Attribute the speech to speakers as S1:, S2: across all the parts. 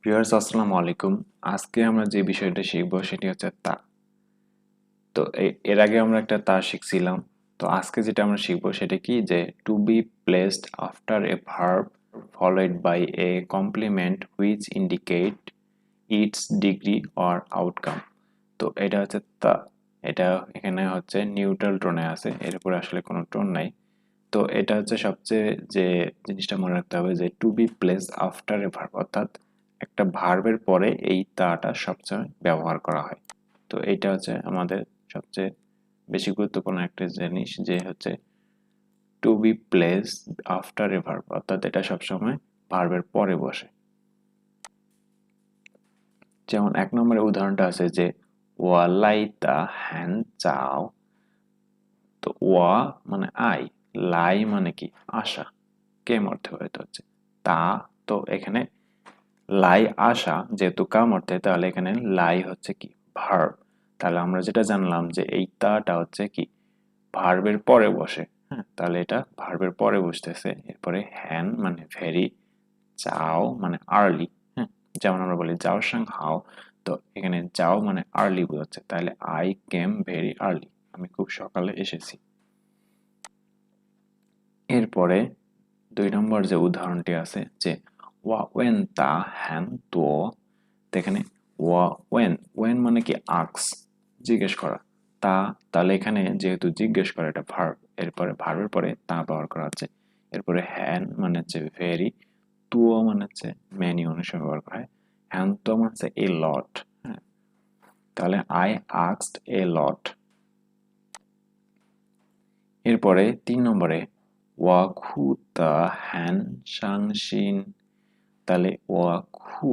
S1: Viewers আসসালামু আলাইকুম। আজকে আমরা যে বিষয়টা শিখবো সেটি হচ্ছে তা। তো এর আগে আমরা একটা তা শিখছিলাম। তো আজকে যেটা আমরা শিখবো সেটা কি যে to be placed after a verb followed by a complement which indicate its degree or outcome. তো এটা হচ্ছে তা। এটা এখানে হচ্ছে নিউট্রাল টোনে আছে, এর উপরে আসলে কোনো টোন নাই। তো এটা হচ্ছে সবচেয়ে যে জিনিসটা মনে রাখতে হবে যে to be place after a verb, অর্থাৎ একটা ভার্বের পরে এই তাটা সবসময় ব্যবহার করা হয়। তো এইটা হচ্ছে আমাদের সবচেয়ে বেশি গুরুত্বপূর্ণ একটা জিনিস, যে হচ্ছে to be place after a verb, অর্থাৎ এটা সবসময় ভার্বের পরে বসে। যেমন 1 নম্বরের উদাহরণটা আছে যে ওয়া লাইতা হ্যান চাও। তো ওয়া মানে আই, লাই মানে কি আশা, কেম অর্থে হয়তো হচ্ছে তা। তো এখানে লাই আসা যেহেতু কাম অর্থে, তাহলে এখানে লাই হচ্ছে কি ভার্ব। তাহলে আমরা যেটা জানলাম যে এই তাটা হচ্ছে কি ভার্বের পরে বসে। হ্যাঁ, তাহলে এটা ভার্বের পরে বসতেছে। এরপরে হ্যান মানে ভেরি, চাও মানে আর্লি। হ্যাঁ, যেমন আমরা বলি যাও সাং হাও। তো এখানে যাও মানে আর্লি বোঝাচ্ছে, তাহলে আই কেম ভেরি আর্লি, আমি খুব সকালে এসেছি। এরপরে 2 নম্বর যে উদাহরণটি আছে যে ওয়া ওয়েন তা হ্যান তো। এখানে ওয়া ওয়েন, ওয়েন মানে কি আক্স, জিজ্ঞেস করা। তা, তাহলে এখানে যেহেতু জিজ্ঞেস করা এটা ভার্ব, এরপরে ভার্বের পরে তা ব্যবহার করা হচ্ছে। এরপরে হ্যান মানে হচ্ছে ভেরি, তুও মানে হচ্ছে মেনি, অনেক সময় ব্যবহার করা হয়। হ্যান তো মানে হচ্ছে এ লট। হ্যাঁ, তাহলে আই আস্কড এ লট। এরপরে 3 নম্বরে ওয়া খু তা হ্যান সাংশিন। তাহলে ওয়া খু,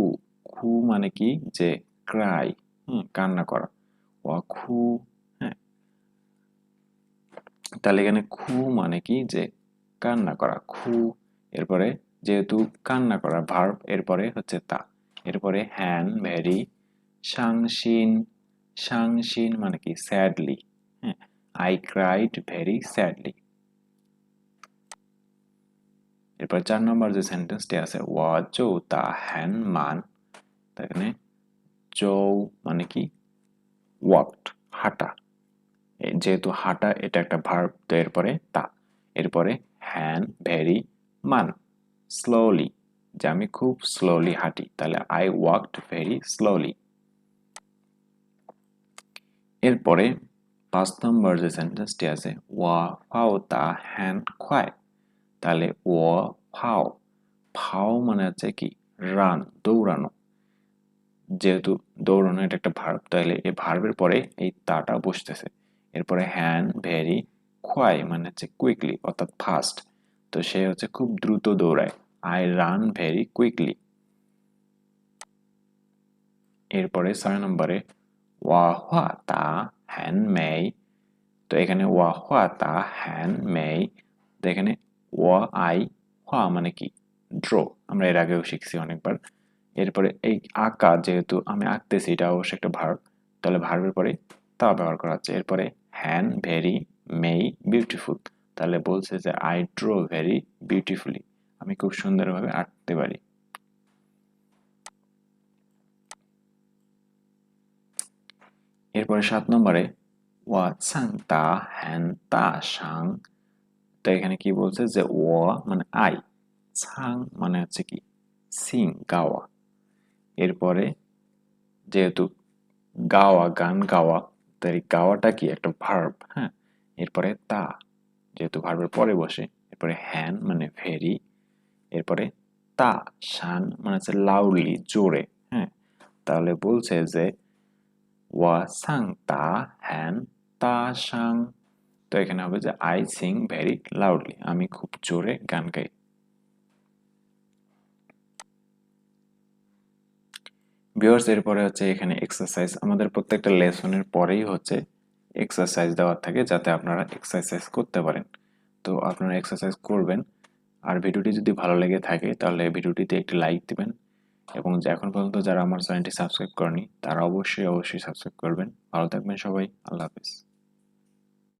S1: খু মানে কি যে ক্রাই, কান্না করা। ওয়া খু, হ্যাঁ, তাহলে এখানে খু মানে কি যে কান্না করা, খু। এরপরে যেহেতু কান্না করা ভার্ব, এরপরে হচ্ছে তা। এরপরে হ্যান ভেরি, সাংশিন, সাংশিন মানে কি স্যাডলি। হ্যাঁ, আই ক্রাইড ভেরি স্যাডলি। এরপর 4 নম্বর যে সেন্টেন্সটি আছে ওয়া চৌ তা হ্যান মান। এখানে চৌ মানে কি ওয়াকড, হাঁটা। যেহেতু হাঁটা এটা একটা ভার্ব, তো এরপরে তা। এরপরে হ্যান ভেরি, মান স্লোলি, যে আমি খুব স্লোলি হাঁটি, তাহলে আই ওয়াকড ভেরি স্লোলি। এরপরে 5 নম্বর যে সেন্টেন্সটি আছে ওয়া ফাও তা হ্যান খোয়াই। তাহলে ও ফাও, ফাও মানে হচ্ছে কি রান, দৌড়ানো। যেহেতু দৌড়ানো এটা একটা ভার্ব, তাহলে এই ভার্বের পরে এই তাটা বসতেছে। এরপরে হ্যান ভেরি খোয়াই মানে হচ্ছে কুইকলি, অর্থাৎ ফাস্ট। তো সে হচ্ছে খুব দ্রুত দৌড়ায়, আই রান ভেরি কুইকলি। এরপরে 6 নম্বরে ওয়া হুয়া তা হ্যান মেই। তো এখানে ওয়া হুয়া তা হ্যান মেই। তো এখানে ওয়া আই হুয়া মানে কি ড্র, আমরা এর আগেও শিখছি অনেকবার। এরপরে এই আঁকা, যেহেতু আমি আঁকতেছি, এটা অবশ্যই একটা ভার্ব, তাহলে ভার্বের পরে তা ব্যবহার করা হচ্ছে। এরপরে হ্যান ভেরি মেই বিউটিফুল, তাহলে বলছে যে আই ড্র ভেরি বিউটিফুলি, আমি খুব সুন্দরভাবে আঁকতে পারি। এরপরে 7 নম্বরে ওয়া সাং তা হ্যান তা সাং। তো এখানে কি বলছে যে ও মানে আই, সাং মানে হচ্ছে কি সিং, গাওয়া। এরপরে যেহেতু গাওয়া, গান গাওয়া, তাই গাওয়াটা কি একটা ভার্ব। হ্যাঁ, এরপরে তা যেহেতু ভার্বের পরে বসে। এরপরে হ্যান মানে ভেরি। এরপরে তা শান মানে হচ্ছে লাউডলি, জোরে। হ্যাঁ, তাহলে বলছে যে ওয়া সাং তা হ্যান তা শাং। তো এখানে হবে যে আই সিং ভেরি লাউডলি, আমি খুব জোরে গান গাই। ভিউয়ার্স, এরপরে হচ্ছে এখানে এক্সারসাইজ। আমাদের প্রত্যেকটা লেসনের পরেই হচ্ছে এক্সারসাইজ দেওয়া থাকে, যাতে আপনারা এক্সারসাইজ করতে পারেন। তো আপনারা এক্সারসাইজ করবেন। আর ভিডিওটি যদি ভালো লেগে থাকে তাহলে ভিডিওটিতে একটি লাইক দিবেন, এবং যে এখন পর্যন্ত যারা আমার চ্যানেলটি সাবস্ক্রাইব করেনি তারা অবশ্যই অবশ্যই সাবস্ক্রাইব করবেন। ভালো থাকবেন সবাই, আল্লাহ হাফেজ।